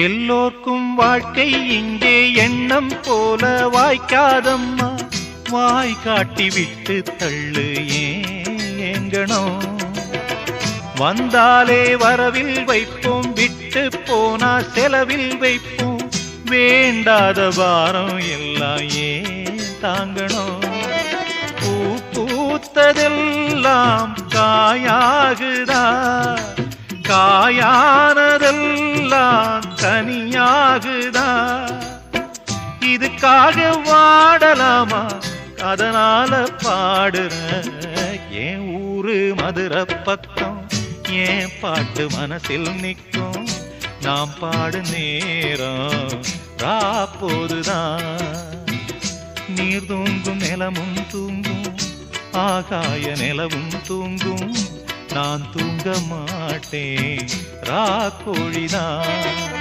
எல்லோர்க்கும் வாழ்க்கை இங்கே எண்ணம் போல வாய்க்காதம்மா. வாய் காட்டி விட்டு தள்ளு ஏங்கணும். வந்தாலே வரவில் வைப்போம், விட்டு போனா செலவில் வைப்போம். வேண்டாத பாரம் எல்லாம் ஏன் தாங்கணும். பூ பூத்ததெல்லாம் காயாகுதா, காயானதெல்லாம் கனியாகுதா. இதுக்காக வாடலாமா, அதனால பாடுற. என் ஊரு மதுரை பக்கம், என் பாட்டு மனசில் நிற்கும். நாம் பாடு நேரம் ராப்போதுதான். நீர் தூங்கும் நிலமும் தூங்கும், ஆகாய நிலவும் தூங்கும். நான் தூங்க மாட்டேன் ராக்கோழிதான்.